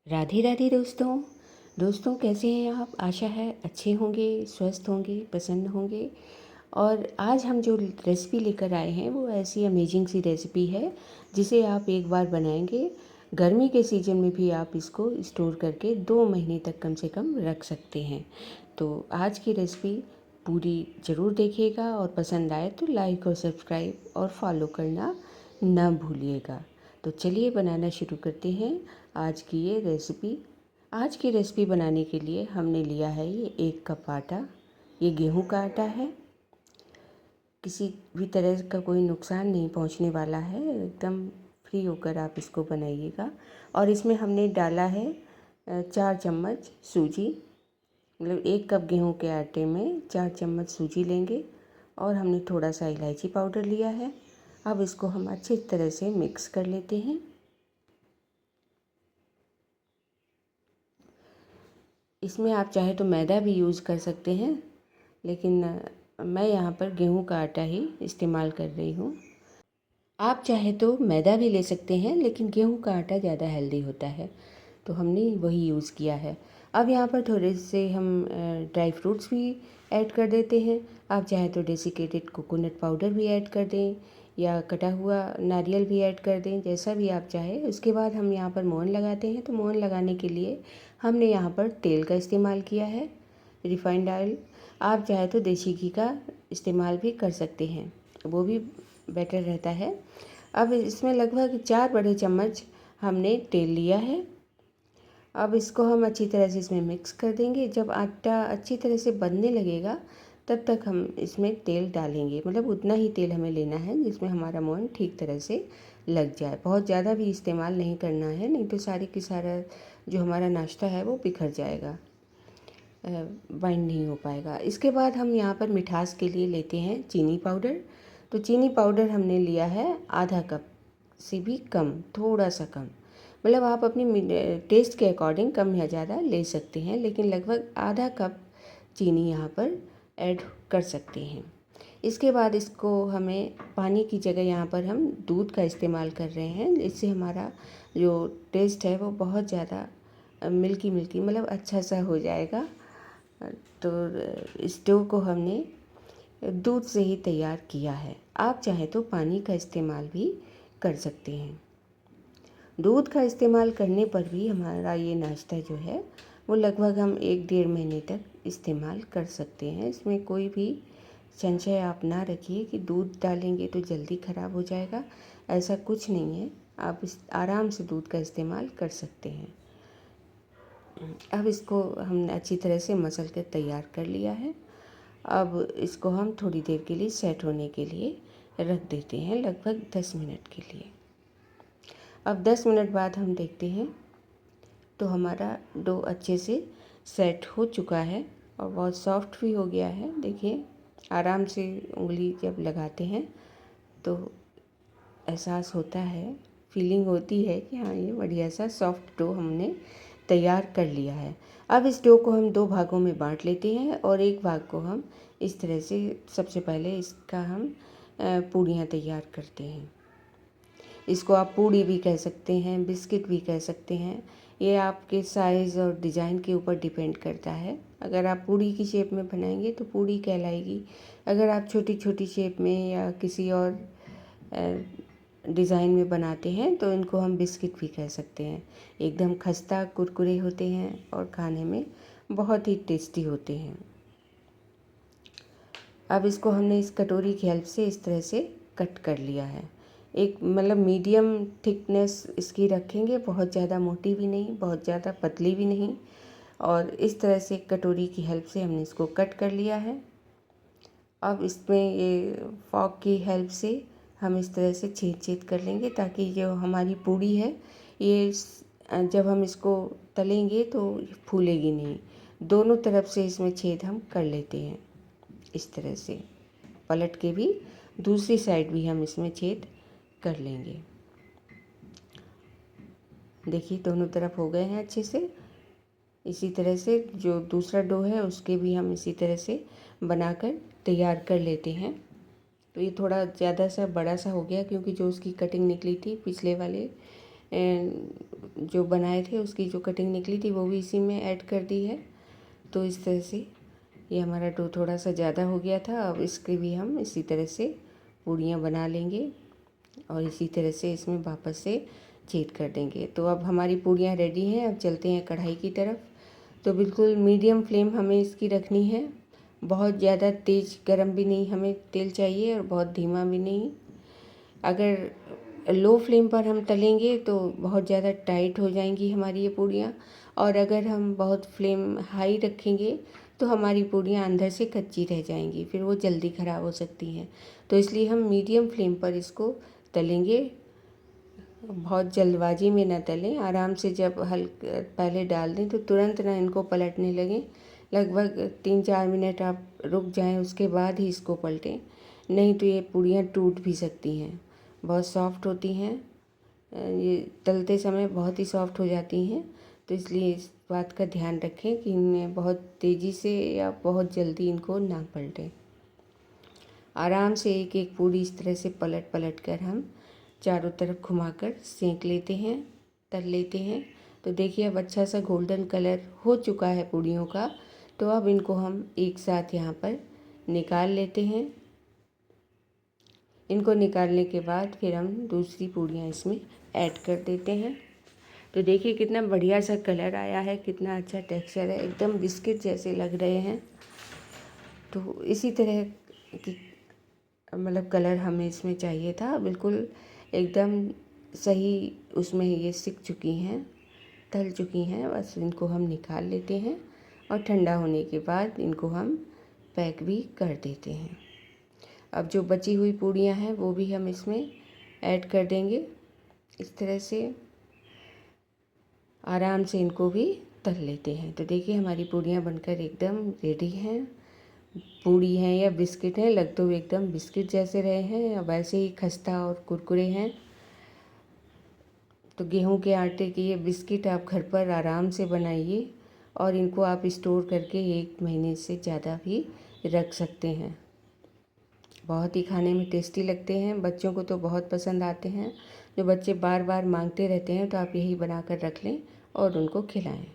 राधे राधे दोस्तों कैसे हैं आप। आशा है अच्छे होंगे, स्वस्थ होंगे, प्रसन्न होंगे। और आज हम जो रेसिपी लेकर आए हैं वो ऐसी अमेजिंग सी रेसिपी है जिसे आप एक बार बनाएंगे, गर्मी के सीज़न में भी आप इसको स्टोर करके 2 महीने तक कम से कम रख सकते हैं। तो आज की रेसिपी पूरी ज़रूर देखिएगा और पसंद आए तो लाइक और सब्सक्राइब और फॉलो करना ना भूलिएगा। तो चलिए बनाना शुरू करते हैं आज की ये रेसिपी। आज की रेसिपी बनाने के लिए हमने लिया है ये 1 कप आटा। ये गेहूं का आटा है, किसी भी तरह का कोई नुकसान नहीं पहुंचने वाला है, एकदम फ्री होकर आप इसको बनाइएगा। और इसमें हमने डाला है 4 चम्मच सूजी, मतलब 1 कप गेहूं के आटे में 4 चम्मच सूजी लेंगे। और हमने थोड़ा सा इलायची पाउडर लिया है। अब इसको हम अच्छी तरह से मिक्स कर लेते हैं। इसमें आप चाहे तो मैदा भी यूज़ कर सकते हैं, लेकिन मैं यहाँ पर गेहूं का आटा ही इस्तेमाल कर रही हूँ। आप चाहे तो मैदा भी ले सकते हैं, लेकिन गेहूं का आटा ज़्यादा हेल्दी होता है, तो हमने वही यूज़ किया है। अब यहाँ पर थोड़े से हम ड्राई फ्रूट्स भी ऐड कर देते हैं। आप चाहे तो डेसिकेटेड कोकोनट पाउडर भी ऐड कर दें या कटा हुआ नारियल भी ऐड कर दें, जैसा भी आप चाहें। उसके बाद हम यहाँ पर मोहन लगाते हैं। तो मोहन लगाने के लिए हमने यहाँ पर तेल का इस्तेमाल किया है, रिफाइंड ऑयल। आप चाहे तो देसी घी का इस्तेमाल भी कर सकते हैं, वो भी बेटर रहता है। अब इसमें लगभग 4 बड़े चम्मच हमने तेल लिया है। अब इसको हम अच्छी तरह से इसमें मिक्स कर देंगे। जब आटा अच्छी तरह से बनने लगेगा तब तक हम इसमें तेल डालेंगे, मतलब उतना ही तेल हमें लेना है जिसमें हमारा मोहन ठीक तरह से लग जाए। बहुत ज़्यादा भी इस्तेमाल नहीं करना है, नहीं तो सारी की सारा जो हमारा नाश्ता है वो बिखर जाएगा, बाइंड नहीं हो पाएगा। इसके बाद हम यहाँ पर मिठास के लिए लेते हैं चीनी पाउडर। तो चीनी पाउडर हमने लिया है आधा कप से भी कम, थोड़ा सा कम, मतलब आप अपनी टेस्ट के अकॉर्डिंग कम या ज़्यादा ले सकते हैं, लेकिन लगभग आधा कप चीनी यहाँ पर ऐड कर सकते हैं। इसके बाद इसको हमें पानी की जगह यहाँ पर हम दूध का इस्तेमाल कर रहे हैं। इससे हमारा जो टेस्ट है वो बहुत ज़्यादा मिल्की मिल्की, मतलब अच्छा सा हो जाएगा। तो इस डो को हमने दूध से ही तैयार किया है। आप चाहे तो पानी का इस्तेमाल भी कर सकते हैं। दूध का इस्तेमाल करने पर भी हमारा ये नाश्ता जो है वो लगभग हम 1 डेढ़ महीने तक इस्तेमाल कर सकते हैं। इसमें कोई भी संशय आप ना रखिए कि दूध डालेंगे तो जल्दी ख़राब हो जाएगा, ऐसा कुछ नहीं है। आप इस आराम से दूध का इस्तेमाल कर सकते हैं। अब इसको हमने अच्छी तरह से मसल कर तैयार कर लिया है। अब इसको हम थोड़ी देर के लिए सेट होने के लिए रख देते हैं, लगभग 10 मिनट के लिए। अब 10 मिनट बाद हम देखते हैं तो हमारा डो अच्छे से सेट हो चुका है और बहुत सॉफ्ट भी हो गया है। देखिए, आराम से उंगली जब लगाते हैं तो एहसास होता है, फीलिंग होती है कि हाँ, ये बढ़िया सा सॉफ्ट डो हमने तैयार कर लिया है। अब इस डो को हम 2 भागों में बांट लेते हैं और एक भाग को हम इस तरह से, सबसे पहले इसका हम पूड़ियाँ तैयार करते हैं। इसको आप पूड़ी भी कह सकते हैं, बिस्किट भी कह सकते हैं, ये आपके साइज़ और डिज़ाइन के ऊपर डिपेंड करता है। अगर आप पूड़ी की शेप में बनाएंगे तो पूड़ी कहलाएगी। अगर आप छोटी छोटी शेप में या किसी और डिज़ाइन में बनाते हैं तो इनको हम बिस्किट भी कह सकते हैं। एकदम खस्ता कुरकुरे होते हैं और खाने में बहुत ही टेस्टी होते हैं। अब इसको हमने इस कटोरी की हेल्प से इस तरह से कट कर लिया है। एक मतलब मीडियम थिकनेस इसकी रखेंगे, बहुत ज़्यादा मोटी भी नहीं, बहुत ज़्यादा पतली भी नहीं। और इस तरह से कटोरी की हेल्प से हमने इसको कट कर लिया है। अब इसमें ये फॉक की हेल्प से हम इस तरह से छेद छेद कर लेंगे, ताकि जो हमारी पूड़ी है ये जब हम इसको तलेंगे तो फूलेगी नहीं। दोनों तरफ से इसमें छेद हम कर लेते हैं। इस तरह से पलट के भी दूसरी साइड भी हम इसमें छेद कर लेंगे। देखिए, दोनों तरफ हो गए हैं अच्छे से। इसी तरह से जो दूसरा डो है उसके भी हम इसी तरह से बनाकर तैयार कर लेते हैं। तो ये थोड़ा ज़्यादा सा बड़ा सा हो गया, क्योंकि जो उसकी कटिंग निकली थी पिछले वाले जो बनाए थे उसकी जो कटिंग निकली थी वो भी इसी में ऐड कर दी है। तो इस तरह से ये हमारा डो थोड़ा सा ज़्यादा हो गया था। अब इसके भी हम इसी तरह से पूड़ियाँ बना लेंगे और इसी तरह से इसमें वापस से छेद कर देंगे। तो अब हमारी पूड़ियाँ रेडी हैं। अब चलते हैं कढ़ाई की तरफ। तो बिल्कुल मीडियम फ्लेम हमें इसकी रखनी है। बहुत ज़्यादा तेज़ गरम भी नहीं हमें तेल चाहिए और बहुत धीमा भी नहीं। अगर लो फ्लेम पर हम तलेंगे तो बहुत ज़्यादा टाइट हो जाएंगी हमारी ये पूड़ियाँ, और अगर हम बहुत फ्लेम हाई रखेंगे तो हमारी पूड़ियाँ अंदर से कच्ची रह जाएंगी, फिर वो जल्दी ख़राब हो सकती हैं। तो इसलिए हम मीडियम फ्लेम पर इसको तलेंगे। बहुत जल्दबाजी में ना तलें, आराम से जब हल्का पहले डाल दें तो तुरंत ना इनको पलटने लगें। लगभग 3-4 मिनट आप रुक जाएं, उसके बाद ही इसको पलटें, नहीं तो ये पूड़ियाँ टूट भी सकती हैं। बहुत सॉफ्ट होती हैं, ये तलते समय बहुत ही सॉफ्ट हो जाती हैं। तो इसलिए इस बात का ध्यान रखें कि इनमें बहुत तेज़ी से या बहुत जल्दी इनको ना पलटें। आराम से एक एक पूड़ी इस तरह से पलट पलट कर हम चारों तरफ घुमाकर सेंक लेते हैं, तल लेते हैं। तो देखिए अब अच्छा सा गोल्डन कलर हो चुका है पूड़ियों का। तो अब इनको हम एक साथ यहाँ पर निकाल लेते हैं। इनको निकालने के बाद फिर हम दूसरी पूड़ियाँ इसमें ऐड कर देते हैं। तो देखिए कितना बढ़िया सा कलर आया है, कितना अच्छा टेक्सचर है, एकदम बिस्किट जैसे लग रहे हैं। तो इसी तरह की मतलब कलर हमें इसमें चाहिए था, बिल्कुल एकदम सही उसमें ये सिक चुकी हैं, तल चुकी हैं। बस इनको हम निकाल लेते हैं और ठंडा होने के बाद इनको हम पैक भी कर देते हैं। अब जो बची हुई पूड़ियाँ हैं वो भी हम इसमें ऐड कर देंगे। इस तरह से आराम से इनको भी तल लेते हैं। तो देखिए हमारी पूड़ियाँ बनकर एकदम रेडी हैं। पूड़ी हैं या बिस्किट हैं, लग तो एकदम बिस्किट जैसे रहे हैं, वैसे ही खस्ता और कुरकुरे हैं। तो गेहूं के आटे की ये बिस्किट आप घर पर आराम से बनाइए और इनको आप स्टोर करके 1 महीने से ज़्यादा भी रख सकते हैं। बहुत ही खाने में टेस्टी लगते हैं, बच्चों को तो बहुत पसंद आते हैं। जो बच्चे बार बार मांगते रहते हैं तो आप यही बनाकर रख लें और उनको खिलाएं।